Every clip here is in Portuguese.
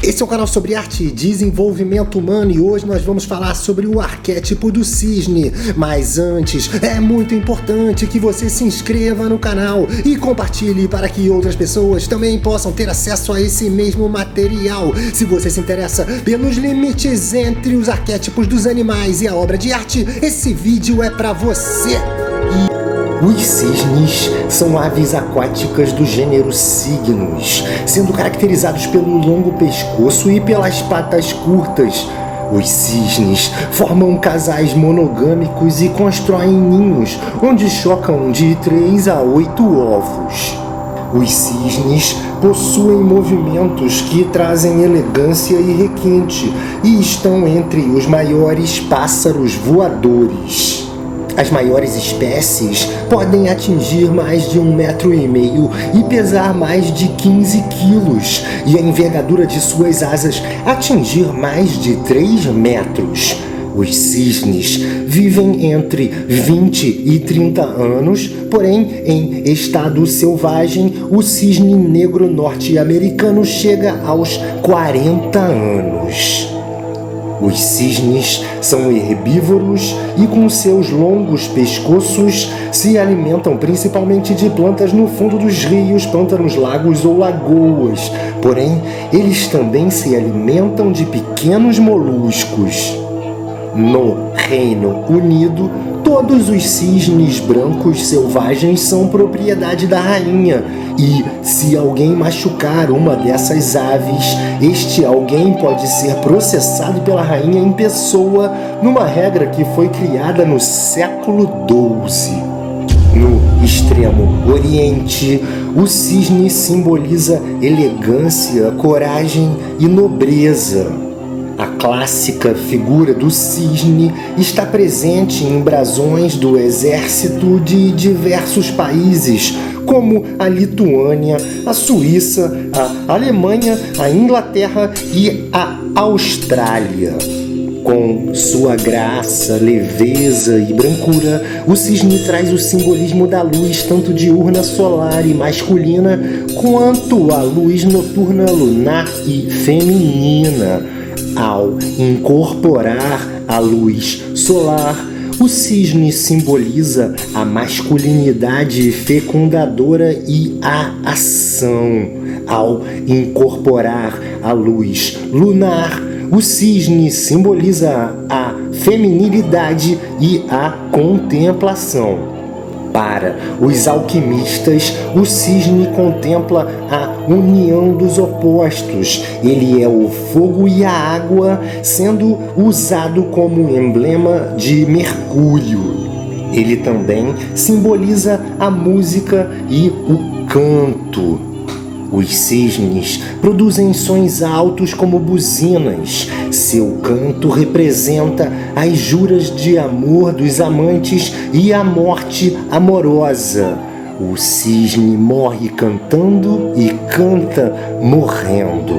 Esse é um canal sobre arte e desenvolvimento humano e hoje nós vamos falar sobre o arquétipo do cisne. Mas antes, é muito importante que você se inscreva no canal e compartilhe para que outras pessoas também possam ter acesso a esse mesmo material. Se você se interessa pelos limites entre os arquétipos dos animais e a obra de arte, esse vídeo é para você. Os cisnes são aves aquáticas do gênero Cygnus, sendo caracterizados pelo longo pescoço e pelas patas curtas. Os cisnes formam casais monogâmicos e constroem ninhos, onde chocam de 3 a 8 ovos. Os cisnes possuem movimentos que trazem elegância e requinte e estão entre os maiores pássaros voadores. As maiores espécies podem atingir mais de 1,5 metro e pesar mais de 15 quilos, e a envergadura de suas asas atingir mais de 3 metros. Os cisnes vivem entre 20 e 30 anos, porém, em estado selvagem, o cisne negro norte-americano chega aos 40 anos. Os cisnes são herbívoros e com seus longos pescoços se alimentam principalmente de plantas no fundo dos rios, pântanos, lagos ou lagoas. Porém, eles também se alimentam de pequenos moluscos. No Reino Unido, todos os cisnes brancos selvagens são propriedade da rainha e, se alguém machucar uma dessas aves, este alguém pode ser processado pela rainha em pessoa, numa regra que foi criada no século XII. No extremo oriente, o cisne simboliza elegância, coragem e nobreza. A clássica figura do cisne está presente em brasões do exército de diversos países, como a Lituânia, a Suíça, a Alemanha, a Inglaterra e a Austrália. Com sua graça, leveza e brancura, o cisne traz o simbolismo da luz tanto diurna, solar e masculina, quanto a luz noturna, lunar e feminina. Ao incorporar a luz solar, o cisne simboliza a masculinidade fecundadora e a ação. Ao incorporar a luz lunar, o cisne simboliza a feminilidade e a contemplação. Para os alquimistas, o cisne contempla a união dos opostos. Ele é o fogo e a água, sendo usado como emblema de Mercúrio. Ele também simboliza a música e o canto. Os cisnes produzem sons altos como buzinas. Seu canto representa as juras de amor dos amantes e a morte amorosa. O cisne morre cantando e canta morrendo.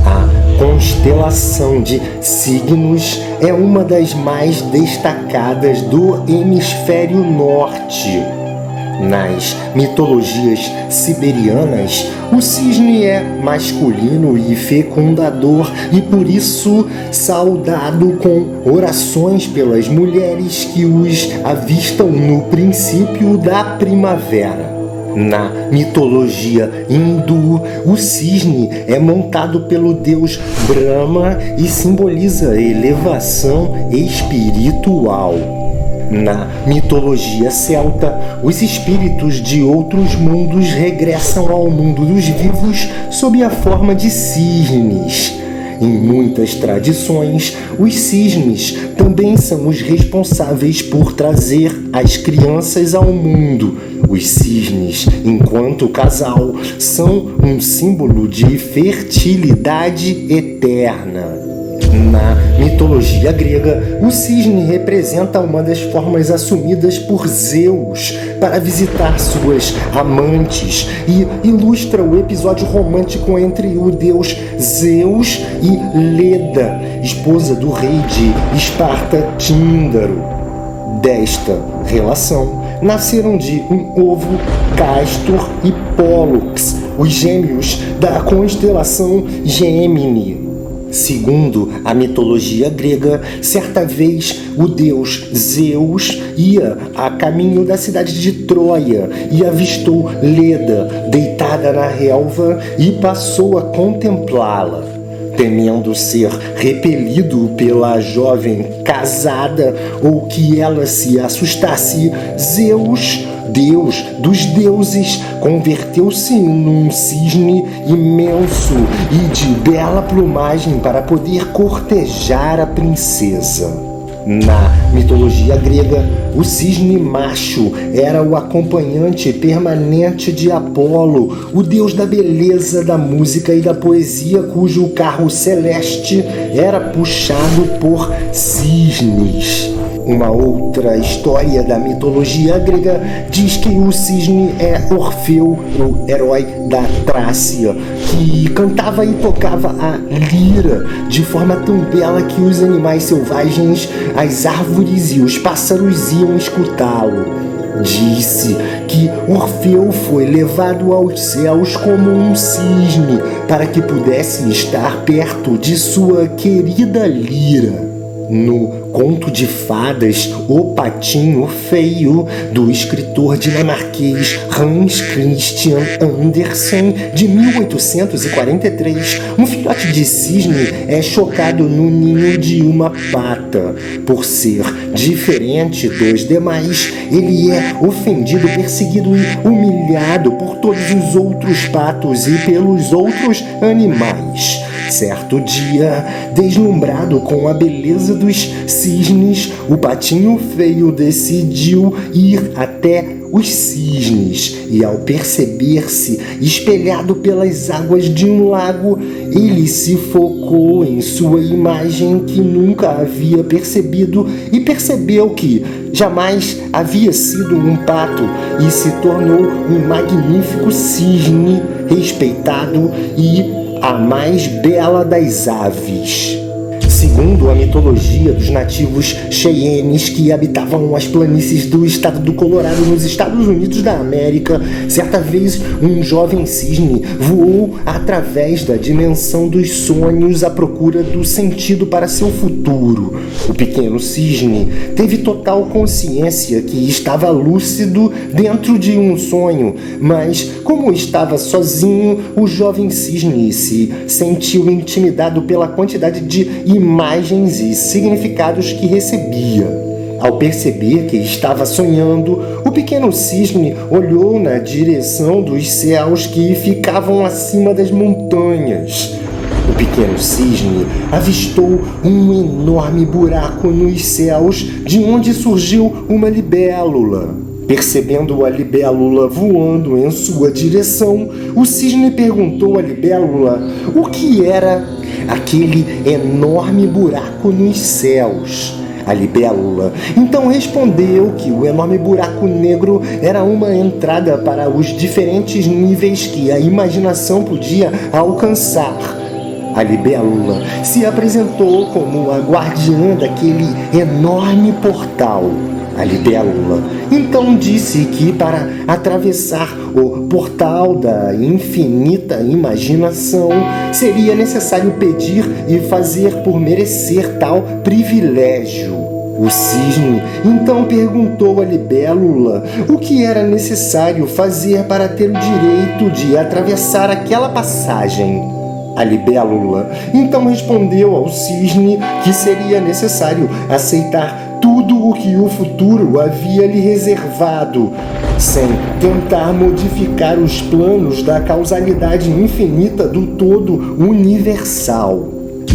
A constelação de Cygnus é uma das mais destacadas do hemisfério norte. Nas mitologias siberianas, o cisne é masculino e fecundador e por isso saudado com orações pelas mulheres que os avistam no princípio da primavera. Na mitologia hindu, o cisne é montado pelo deus Brahma e simboliza elevação espiritual. Na mitologia celta, os espíritos de outros mundos regressam ao mundo dos vivos sob a forma de cisnes. Em muitas tradições, os cisnes também são os responsáveis por trazer as crianças ao mundo. Os cisnes, enquanto casal, são um símbolo de fertilidade eterna. Na mitologia grega, o cisne representa uma das formas assumidas por Zeus para visitar suas amantes e ilustra o episódio romântico entre o deus Zeus e Leda, esposa do rei de Esparta, Tíndaro. Desta relação nasceram de um ovo Castor e Pólux, os gêmeos da constelação Gêmini. Segundo a mitologia grega, certa vez o deus Zeus ia a caminho da cidade de Troia e avistou Leda deitada na relva e passou a contemplá-la. Temendo ser repelido pela jovem casada ou que ela se assustasse, Zeus, deus dos deuses, converteu-se num cisne imenso e de bela plumagem para poder cortejar a princesa. Na mitologia grega, o cisne macho era o acompanhante permanente de Apolo, o deus da beleza, da música e da poesia, cujo carro celeste era puxado por cisnes. Uma outra história da mitologia grega diz que o cisne é Orfeu, o herói da Trácia, que cantava e tocava a lira de forma tão bela que os animais selvagens, as árvores e os pássaros iam escutá-lo. Disse que Orfeu foi levado aos céus como um cisne para que pudesse estar perto de sua querida lira. No conto de fadas O Patinho Feio, do escritor dinamarquês Hans Christian Andersen, de 1843, um filhote de cisne é chocado no ninho de uma pata. Por ser diferente dos demais, ele é ofendido, perseguido e humilhado por todos os outros patos e pelos outros animais. Certo dia, deslumbrado com a beleza dos cisnes, o Patinho Feio decidiu ir até os cisnes e, ao perceber-se espelhado pelas águas de um lago, ele se focou em sua imagem que nunca havia percebido e percebeu que jamais havia sido um pato e se tornou um magnífico cisne respeitado e a mais bela das aves. Segundo a mitologia dos nativos Cheyennes que habitavam as planícies do estado do Colorado, nos Estados Unidos da América, certa vez um jovem cisne voou através da dimensão dos sonhos à procura do sentido para seu futuro. O pequeno cisne teve total consciência que estava lúcido dentro de um sonho, mas como estava sozinho, o jovem cisne se sentiu intimidado pela quantidade de imagens e significados que recebia. Ao perceber que estava sonhando, o pequeno cisne olhou na direção dos céus que ficavam acima das montanhas. O pequeno cisne avistou um enorme buraco nos céus, de onde surgiu uma libélula. Percebendo a libélula voando em sua direção, o cisne perguntou à libélula o que era aquele enorme buraco nos céus. A libélula então respondeu que o enorme buraco negro era uma entrada para os diferentes níveis que a imaginação podia alcançar. A libélula se apresentou como a guardiã daquele enorme portal. A libélula então disse que para atravessar o portal da infinita imaginação seria necessário pedir e fazer por merecer tal privilégio. O cisne então perguntou à libélula o que era necessário fazer para ter o direito de atravessar aquela passagem. A libélula então respondeu ao cisne que seria necessário aceitar tudo o que o futuro havia lhe reservado, sem tentar modificar os planos da causalidade infinita do todo universal.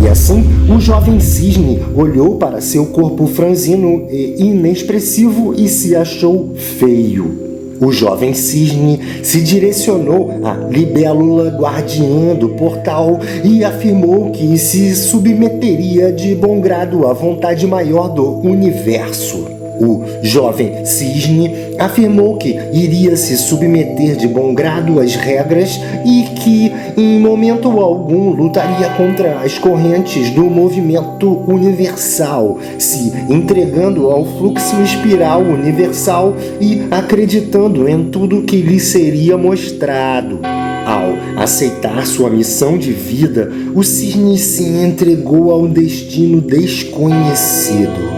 E assim, o jovem cisne olhou para seu corpo franzino e inexpressivo e se achou feio. O jovem cisne se direcionou à libélula guardiã do portal e afirmou que se submeteria de bom grado à vontade maior do universo. O jovem cisne afirmou que iria se submeter de bom grado às regras e que, em momento algum, lutaria contra as correntes do movimento universal, se entregando ao fluxo espiral universal e acreditando em tudo que lhe seria mostrado. Ao aceitar sua missão de vida, o cisne se entregou ao destino desconhecido.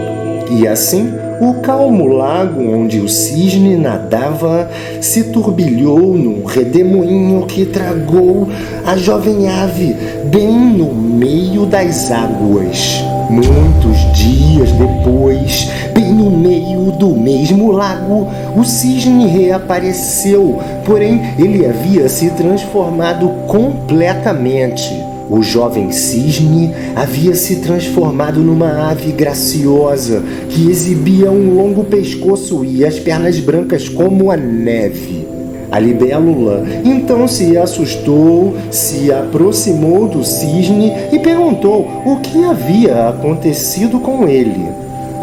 E assim, o calmo lago onde o cisne nadava se turbilhou num redemoinho que tragou a jovem ave bem no meio das águas. Muitos dias depois, bem no meio do mesmo lago, o cisne reapareceu, porém ele havia se transformado completamente. O jovem cisne havia se transformado numa ave graciosa que exibia um longo pescoço e as pernas brancas como a neve. A libélula então se assustou, se aproximou do cisne e perguntou o que havia acontecido com ele.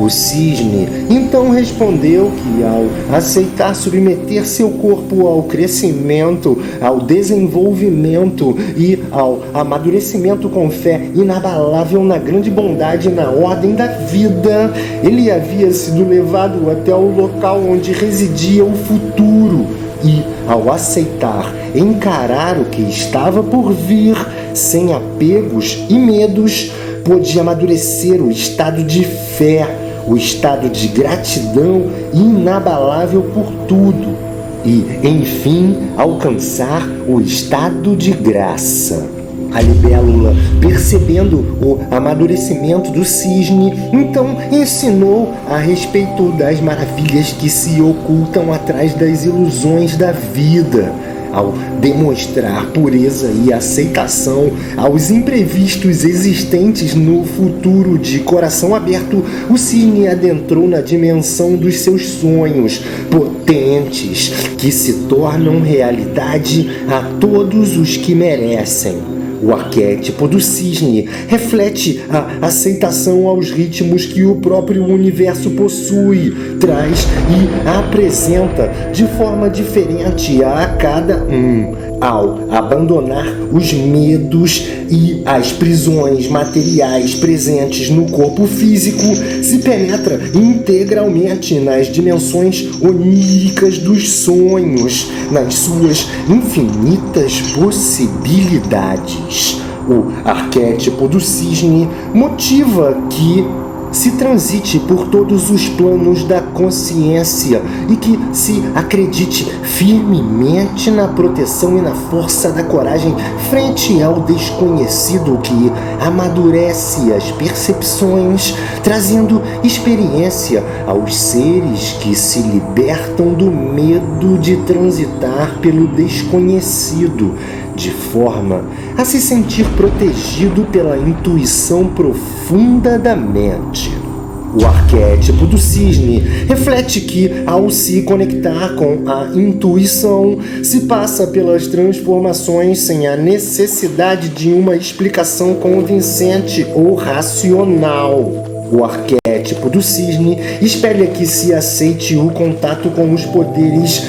O cisne então respondeu que, ao aceitar submeter seu corpo ao crescimento, ao desenvolvimento e ao amadurecimento com fé inabalável na grande bondade e na ordem da vida, ele havia sido levado até o local onde residia o futuro e, ao aceitar encarar o que estava por vir, sem apegos e medos, pôde amadurecer o estado de fé, o estado de gratidão inabalável por tudo e, enfim, alcançar o estado de graça. A libélula, percebendo o amadurecimento do cisne, então ensinou a respeito das maravilhas que se ocultam atrás das ilusões da vida. Ao demonstrar pureza e aceitação aos imprevistos existentes no futuro de coração aberto, o cisne adentrou na dimensão dos seus sonhos potentes, que se tornam realidade a todos os que merecem. O arquétipo do cisne reflete a aceitação aos ritmos que o próprio universo possui, traz e apresenta de forma diferente a cada um. Ao abandonar os medos e as prisões materiais presentes no corpo físico, se penetra integralmente nas dimensões oníricas dos sonhos, nas suas infinitas possibilidades. O arquétipo do cisne motiva que se transite por todos os planos da consciência e que se acredite firmemente na proteção e na força da coragem frente ao desconhecido que amadurece as percepções, trazendo experiência aos seres que se libertam do medo de transitar pelo desconhecido, de forma a se sentir protegido pela intuição profunda da mente. O arquétipo do cisne reflete que, ao se conectar com a intuição, se passa pelas transformações sem a necessidade de uma explicação convincente ou racional. O arquétipo do cisne espelha que se aceite o contato com os poderes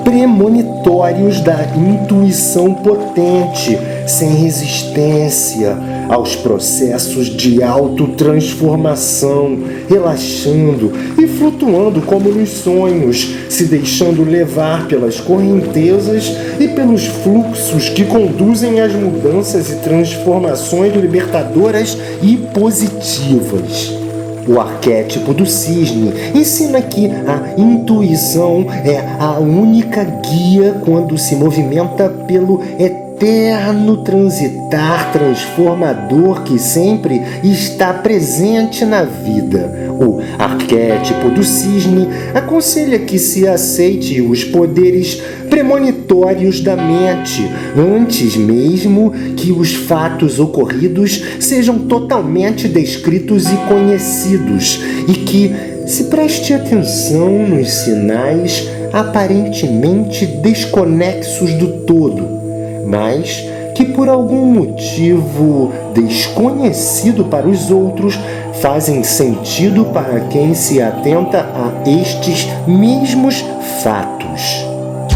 premonitórios da intuição potente, sem resistência aos processos de autotransformação, relaxando e flutuando como nos sonhos, se deixando levar pelas correntezas e pelos fluxos que conduzem às mudanças e transformações libertadoras e positivas. O arquétipo do cisne ensina que a intuição é a única guia quando se movimenta pelo eterno transitar transformador que sempre está presente na vida. O arquétipo do cisne aconselha que se aceite os poderes premonitórios da mente, antes mesmo que os fatos ocorridos sejam totalmente descritos e conhecidos, e que se preste atenção nos sinais aparentemente desconexos do todo, mas que por algum motivo desconhecido para os outros fazem sentido para quem se atenta a estes mesmos fatos.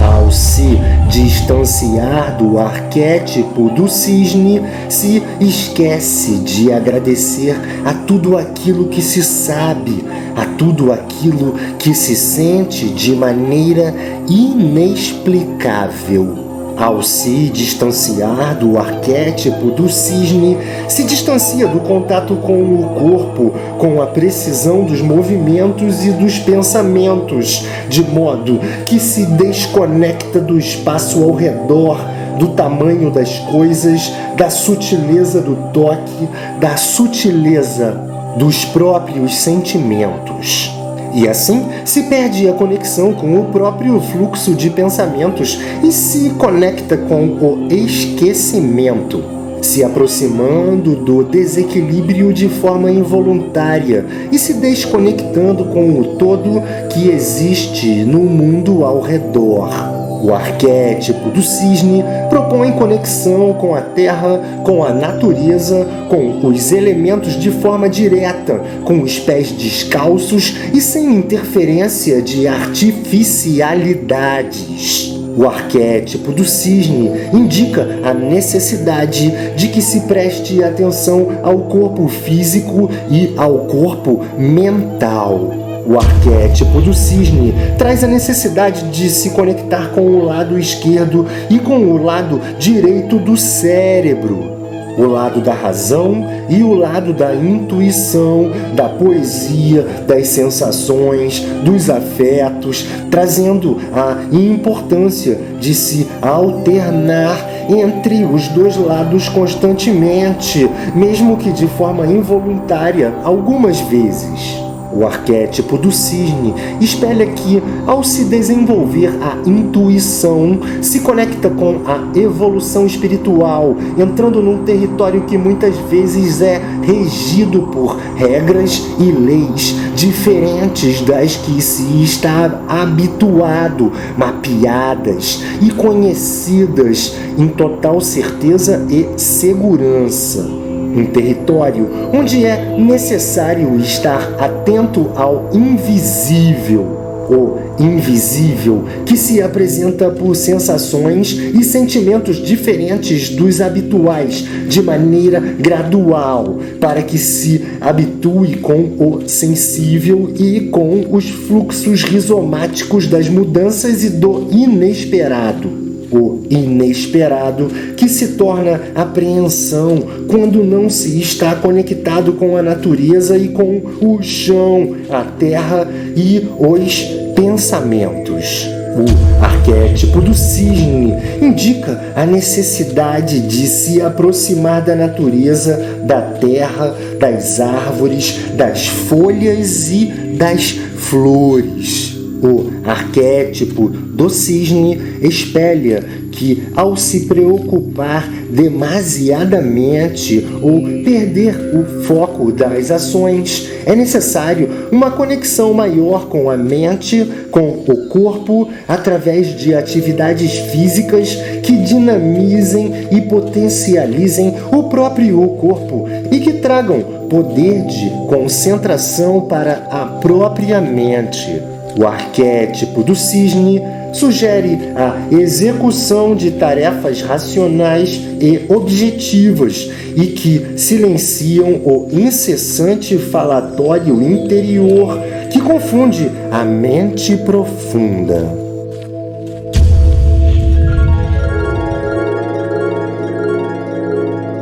Ao se distanciar do arquétipo do cisne, se esquece de agradecer a tudo aquilo que se sabe, a tudo aquilo que se sente de maneira inexplicável. Ao se distanciar do arquétipo do cisne, se distancia do contato com o corpo, com a precisão dos movimentos e dos pensamentos, de modo que se desconecta do espaço ao redor, do tamanho das coisas, da sutileza do toque, da sutileza dos próprios sentimentos. E assim se perde a conexão com o próprio fluxo de pensamentos e se conecta com o esquecimento, se aproximando do desequilíbrio de forma involuntária e se desconectando com o todo que existe no mundo ao redor. O arquétipo do cisne propõe conexão com a terra, com a natureza, com os elementos de forma direta, com os pés descalços e sem interferência de artificialidades. O arquétipo do cisne indica a necessidade de que se preste atenção ao corpo físico e ao corpo mental. O arquétipo do cisne traz a necessidade de se conectar com o lado esquerdo e com o lado direito do cérebro, o lado da razão e o lado da intuição, da poesia, das sensações, dos afetos, trazendo a importância de se alternar entre os dois lados constantemente, mesmo que de forma involuntária, algumas vezes. O arquétipo do cisne espelha que, ao se desenvolver a intuição, se conecta com a evolução espiritual, entrando num território que muitas vezes é regido por regras e leis diferentes das que se está habituado, mapeadas e conhecidas em total certeza e segurança. Um território onde é necessário estar atento ao invisível, o invisível que se apresenta por sensações e sentimentos diferentes dos habituais, de maneira gradual, para que se habitue com o sensível e com os fluxos rizomáticos das mudanças e do inesperado. O inesperado que se torna apreensão quando não se está conectado com a natureza e com o chão, a terra e os pensamentos. O arquétipo do cisne indica a necessidade de se aproximar da natureza, da terra, das árvores, das folhas e das flores. O arquétipo do cisne espelha que, ao se preocupar demasiadamente ou perder o foco das ações, é necessário uma conexão maior com a mente, com o corpo, através de atividades físicas que dinamizem e potencializem o próprio corpo e que tragam poder de concentração para a própria mente. O arquétipo do cisne sugere a execução de tarefas racionais e objetivas e que silenciam o incessante falatório interior que confunde a mente profunda.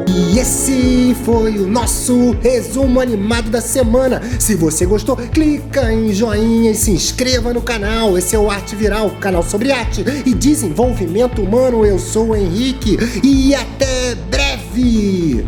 E esse foi o nosso resumo animado da semana. Se você gostou, clica em joinha e se inscreva no canal. Esse é o Arte Viral, canal sobre arte e desenvolvimento humano. Eu sou o Henrique e até breve!